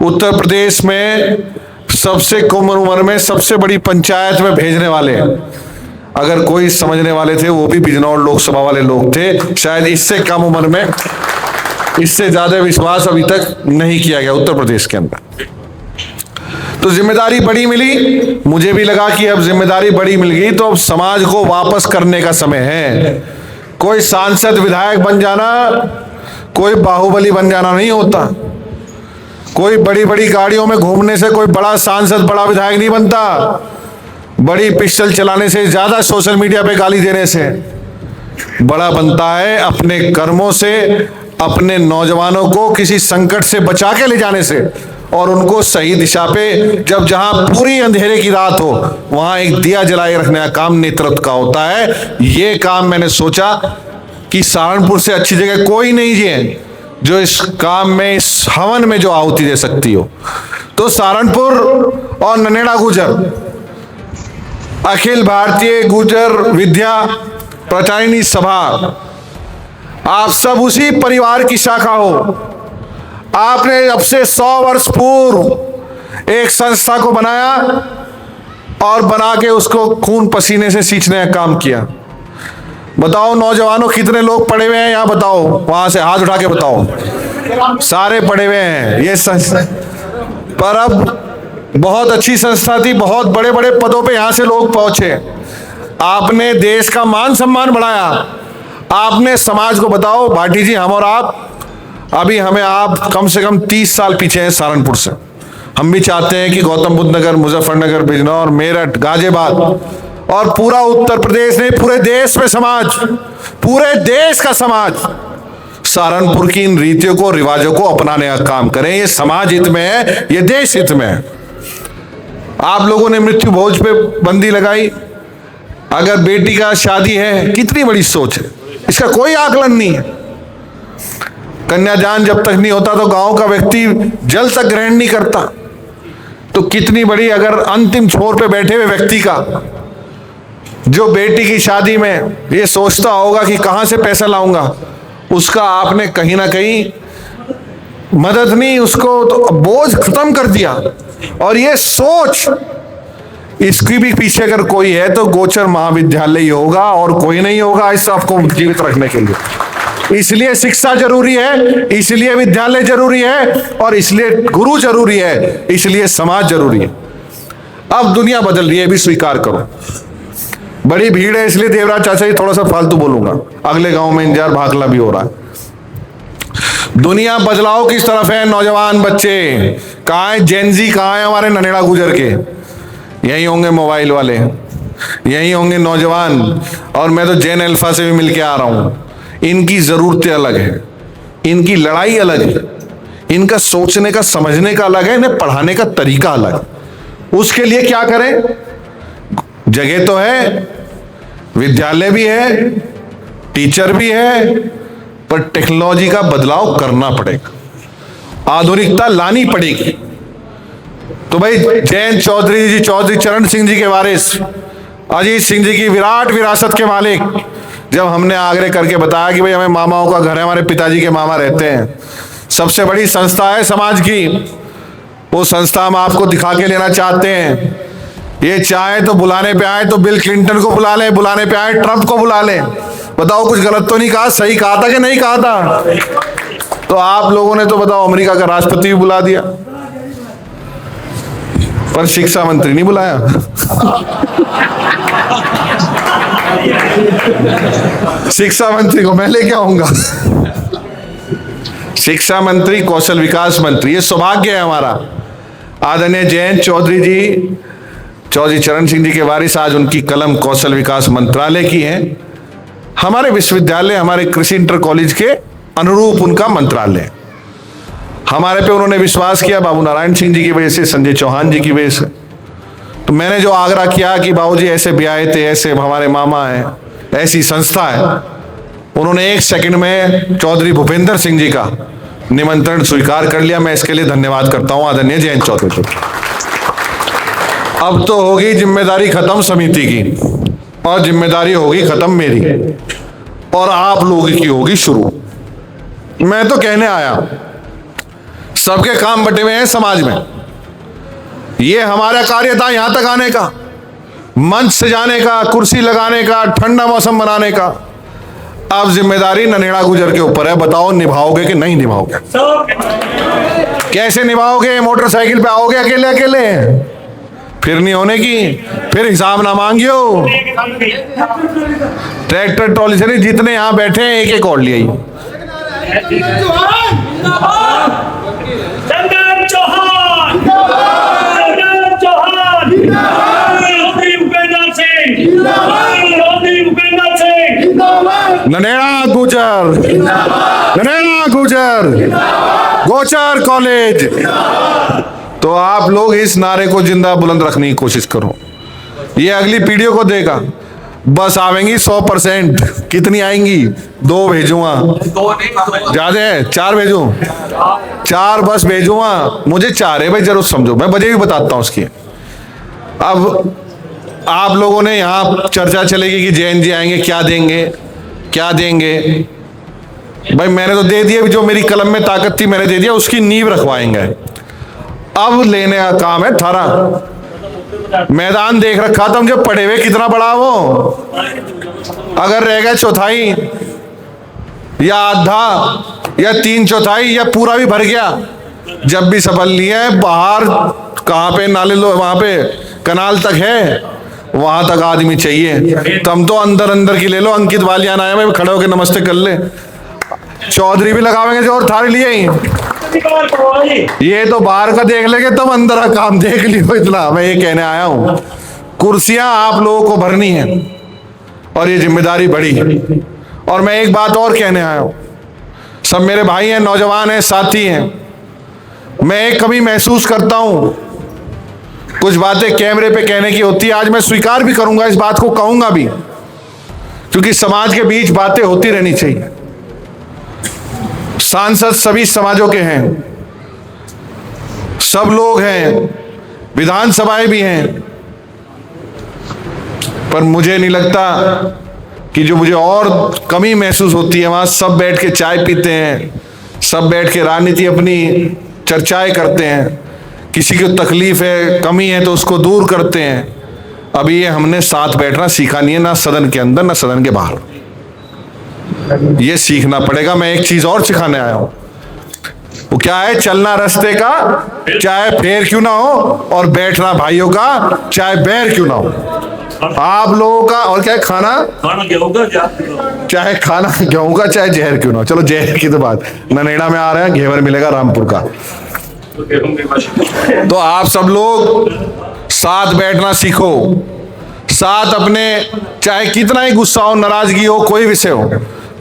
उत्तर प्रदेश में सबसे कम उम्र में सबसे बड़ी पंचायत में भेजने वाले, अगर कोई समझने वाले थे वो भी बिजनौर लोकसभा वाले लोग थे। शायद इससे कम उम्र में इससे ज्यादा विश्वास अभी तक नहीं किया गया उत्तर प्रदेश के अंदर। तो जिम्मेदारी बड़ी मिली, मुझे भी लगा कि अब जिम्मेदारी बड़ी मिल गई तो अब समाज को वापस करने का समय है। कोई सांसद विधायक बन जाना, कोई बाहुबली बन जाना नहीं होता। कोई बड़ी बड़ी गाड़ियों में घूमने से कोई बड़ा सांसद बड़ा विधायक नहीं बनता। बड़ी पिस्टल चलाने से, ज्यादा सोशल मीडिया पे गाली देने से बड़ा बनता है अपने कर्मों से, अपने नौजवानों को किसी संकट से बचा के ले जाने से और उनको सही दिशा पे, जब जहां पूरी अंधेरे की रात हो वहां एक दिया जलाए रखने का काम नेतृत्व का होता है। ये काम मैंने सोचा कि सहारनपुर से अच्छी जगह कोई नहीं है जो इस काम में, इस हवन में जो आहुति दे सकती हो। तो सहारनपुर और ननेड़ा गुजर, अखिल भारतीय गुर्जर विद्या प्रचारिणी सभा, आप सब उसी परिवार की शाखा हो। आपने अब से 100 वर्ष पूर्व एक संस्था को बनाया और बना के उसको खून पसीने से सींचने का काम किया। बताओ नौजवानों कितने लोग पढ़े हुए हैं यहाँ, बताओ, वहां से हाथ उठा के बताओ। सारे पढ़े हुए हैं ये संस्था, पर अब बहुत अच्छी संस्था थी, बहुत बड़े बड़े पदों पे यहाँ से लोग पहुंचे। आपने देश का मान सम्मान बढ़ाया। आपने समाज को, बताओ भाटी जी, हम और आप, अभी हमें आप कम से कम 30 साल पीछे हैं सहारनपुर से। हम भी चाहते हैं कि गौतम बुद्ध नगर, मुजफ्फरनगर, बिजनौर, मेरठ, गाजियाबाद और पूरा उत्तर प्रदेश नहीं, पूरे देश में समाज, पूरे देश का समाज सहारनपुर की इन रीतियों को, रिवाजों को अपनाने का काम करें। ये समाज हित में है, ये देश हित में है। आप लोगों ने मृत्यु भोज पे बंदी लगाई। अगर बेटी का शादी है, कितनी बड़ी सोच है, इसका कोई आकलन नहीं है। कन्यादान जब तक नहीं होता तो गांव का व्यक्ति जल तक ग्रहण नहीं करता। तो कितनी बड़ी, अगर अंतिम छोर पे बैठे हुए व्यक्ति का, जो बेटी की शादी में ये सोचता होगा कि कहां से पैसा लाऊंगा, उसका आपने कहीं ना कहीं मदद नहीं, उसको तो बोझ खत्म कर दिया। और ये सोच, इसकी भी पीछे अगर कोई है तो गोचर महाविद्यालय ही होगा और कोई नहीं होगा इस सबको जीवित रखने के लिए। इसलिए शिक्षा जरूरी है, इसलिए विद्यालय जरूरी है और इसलिए गुरु जरूरी है, इसलिए समाज जरूरी है। अब दुनिया बदल रही है, भी स्वीकार करो। बड़ी भीड़ है, इसलिए देवराज चाचा जी थोड़ा सा फालतू बोलूंगा, अगले गांव में इंतजार भागला भी हो रहा है। दुनिया बदलाव किस तरफ है? नौजवान बच्चे कहाँ है? जेनजी कहाँ है? हमारे ननेड़ा गुजर के यही होंगे, मोबाइल वाले यही होंगे नौजवान। और मैं तो जेन अल्फा से भी मिलके आ रहा हूं। इनकी जरूरतें अलग है, इनकी लड़ाई अलग है, इनका सोचने का, समझने का अलग है, इन्हें पढ़ाने का तरीका अलग है। उसके लिए क्या करें? जगह तो है, विद्यालय भी है, टीचर भी है, पर टेक्नोलॉजी का बदलाव करना पड़ेगा, आधुनिकता लानी पड़ेगी। तो भाई जयंत चौधरी जी, चौधरी चरण सिंह जी के वारिस, अजीत सिंह जी की विराट विरासत के मालिक, जब हमने आग्रह करके बताया कि भाई हमें मामाओं का घर है, हमारे पिताजी के मामा रहते हैं, सबसे बड़ी संस्था है समाज की, वो संस्था हम आपको दिखा के लेना चाहते हैं। ये चाहे तो बुलाने पे आए तो बिल क्लिंटन को बुला लें, बुलाने पे आए ट्रंप को बुला लें। बताओ कुछ गलत तो नहीं कहा, सही कहा था कि नहीं कहा था? तो आप लोगों ने तो बताओ अमेरिका का राष्ट्रपति भी बुला दिया, पर शिक्षा मंत्री नहीं बुलाया। शिक्षा मंत्री को मैं लेके आऊंगा। शिक्षा मंत्री, कौशल विकास मंत्री, ये सौभाग्य है हमारा। आदरणीय जयंत चौधरी जी, चौधरी चरण सिंह जी के वारिस, आज उनकी कलम कौशल विकास मंत्रालय की है। हमारे विश्वविद्यालय, हमारे कृषि इंटर कॉलेज के अनुरूप उनका मंत्रालय। हमारे पे उन्होंने विश्वास किया बाबू नारायण सिंह जी की वजह से, संजय चौहान जी की वजह से। तो मैंने जो आग्रह किया कि बाबूजी ऐसे ब्याह थे, ऐसे हमारे मामा हैं, ऐसी संस्था है, उन्होंने 1 सेकंड में चौधरी भूपेंद्र सिंह जी का निमंत्रण स्वीकार कर लिया। मैं इसके लिए धन्यवाद करता हूं आदरणीय जयंत चौधरी। अब तो होगी जिम्मेदारी खत्म समिति की और जिम्मेदारी होगी खत्म मेरी और आप लोगों की होगी शुरू। मैं तो कहने आया, सबके काम बटे हुए हैं समाज में। ये हमारा कार्य था यहां तक आने का, मंच सजाने का, कुर्सी लगाने का, ठंडा मौसम बनाने का। अब जिम्मेदारी ननेड़ा गुजर के ऊपर है, बताओ निभाओगे कि नहीं निभाओगे? कैसे निभाओगे? मोटरसाइकिल पे आओगे अकेले अकेले, फिर नहीं होने की, फिर हिसाब ना मांगियो। ट्रैक्टर ट्रॉली से नहीं, जितने यहां बैठे हैं एक एक और लिए। ननेड़ा गुजर, ननेड़ा गुजर, गोचर कॉलेज। तो आप लोग इस नारे को जिंदा बुलंद रखने की कोशिश करो। ये अगली पीढ़ियों को देगा। बस आवेंगी 100%, कितनी आएंगी? 2 भेजूंगा, ज्यादा है 4 भेजूं, 4 बस भेजूंगा। मुझे 4 है भाई, जरूर समझो, मैं वजह भी बताता हूं उसकी। अब आप लोगों ने यहाँ चर्चा चलेगी कि जैन जी आएंगे, क्या देंगे क्या देंगे। भाई मैंने तो दे दिया, जो मेरी कलम में ताकत थी मैंने दे दिया, उसकी नींव रखवाएंगे। अब लेने का काम है थारा। मैदान देख रखा था मुझे पड़े हुए, कितना बड़ा वो। अगर रह गए चौथाई या आधा या 3/4 या पूरा भी भर गया, जब भी सफल लिए है, बाहर कहाँ पे नाले लो, वहां पे कनाल तक है, वहां तक आदमी चाहिए। तुम तो अंदर अंदर की ले लो। अंकित वालियान आया, मैं खड़े होकर नमस्ते कर ले। चौधरी भी लगावेंगे जो, और थारी लिए ही। ये तो बाहर का देख लेंगे, तुम अंदर का काम देख लियो। इतना मैं ये कहने आया हूं, कुर्सियां आप लोगों को भरनी है और ये जिम्मेदारी बड़ी है। और मैं एक बात और कहने आया हूं, सब मेरे भाई हैं, नौजवान हैं, साथी हैं। मैं एक कमी महसूस करता हूं, कुछ बातें कैमरे पे कहने की होती है। आज मैं स्वीकार भी करूंगा, इस बात को कहूंगा भी, क्योंकि समाज के बीच बातें होती रहनी चाहिए। सांसद सभी समाजों के हैं, सब लोग हैं, विधानसभाएं भी हैं, पर मुझे नहीं लगता कि जो मुझे और कमी महसूस होती है, वहां सब बैठ के चाय पीते हैं, सब बैठ के राजनीति अपनी चर्चाएं करते हैं, किसी को तकलीफ है, कमी है तो उसको दूर करते हैं। अभी ये हमने साथ बैठना सीखा नहीं है, ना सदन के अंदर ना सदन के बाहर। ये सीखना पड़ेगा। मैं एक चीज और सिखाने आया हूं, वो क्या है? चलना रास्ते का चाहे फेर क्यों ना हो, और बैठना भाइयों का चाहे बैर क्यों ना हो। आप लोगों का और क्या है? खाना गेहूं का, चाहे खाना गेहूं का चाहे जहर क्यों ना हो। चलो जहर की तो बात, ननेड़ा में आ रहे हैं, घेवर मिलेगा रामपुर का। तो आप सब लोग साथ बैठना सीखो, साथ अपने, चाहे कितना ही गुस्सा हो, नाराजगी हो, कोई विषय हो,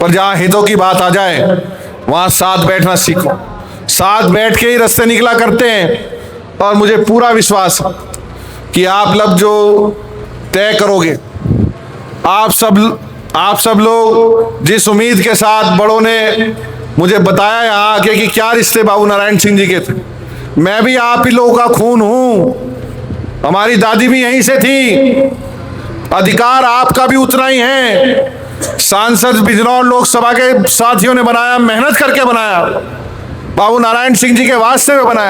पर जहां हितों की बात आ जाए वहां साथ बैठना सीखो। साथ बैठ के ही रास्ते निकला करते हैं। और मुझे पूरा विश्वास है कि आप लोग जो तय करोगे, आप सब लोग जिस उम्मीद के साथ बड़ों ने मुझे बताया यहाँ आके कि क्या रिश्ते बाबू नारायण सिंह जी के थे, मैं भी आप ही लोगों का खून हूं, हमारी दादी भी यहीं से थी, अधिकार आपका भी उतना ही है। सांसद बिजनौर लोकसभा के साथियों ने बनाया, मेहनत करके बनाया, बाबू नारायण सिंह जी के वास्ते में बनाया।